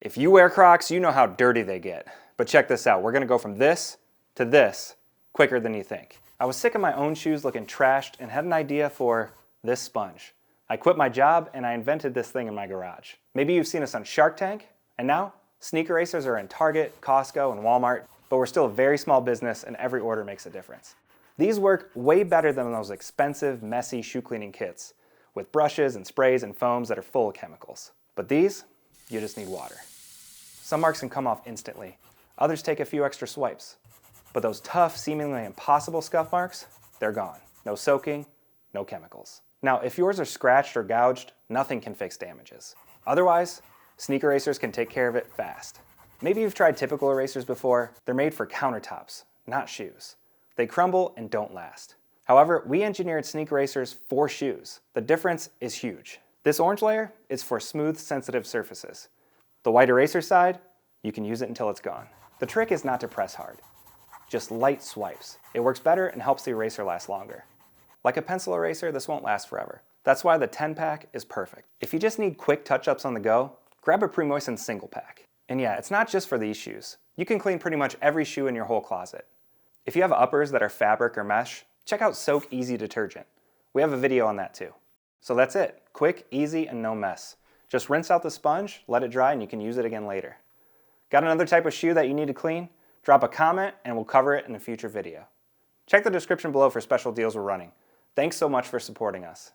If you wear Crocs, you know how dirty they get. But check this out, we're gonna go from this to this quicker than you think. I was sick of my own shoes looking trashed and had an idea for this sponge. I quit my job and I invented this thing in my garage. Maybe you've seen us on Shark Tank, and now SneakERASERS are in Target, Costco, and Walmart, but we're still a very small business and every order makes a difference. These work way better than those expensive, messy shoe cleaning kits with brushes and sprays and foams that are full of chemicals. But these, you just need water. Some marks can come off instantly. Others take a few extra swipes. But those tough, seemingly impossible scuff marks, they're gone. No soaking, no chemicals. Now, if yours are scratched or gouged, nothing can fix damages. Otherwise, SneakERASERS can take care of it fast. Maybe you've tried typical erasers before. They're made for countertops, not shoes. They crumble and don't last. However, we engineered SneakERASERS for shoes. The difference is huge. This orange layer is for smooth, sensitive surfaces. The white eraser side, you can use it until it's gone. The trick is not to press hard, just light swipes. It works better and helps the eraser last longer. Like a pencil eraser, this won't last forever. That's why the 10-pack is perfect. If you just need quick touch-ups on the go, grab a pre-moistened single pack. And yeah, it's not just for these shoes. You can clean pretty much every shoe in your whole closet. If you have uppers that are fabric or mesh, check out Soak Easy Detergent. We have a video on that too. So that's it. Quick, easy, and no mess. Just rinse out the sponge, let it dry, and you can use it again later. Got another type of shoe that you need to clean? Drop a comment and we'll cover it in a future video. Check the description below for special deals we're running. Thanks so much for supporting us.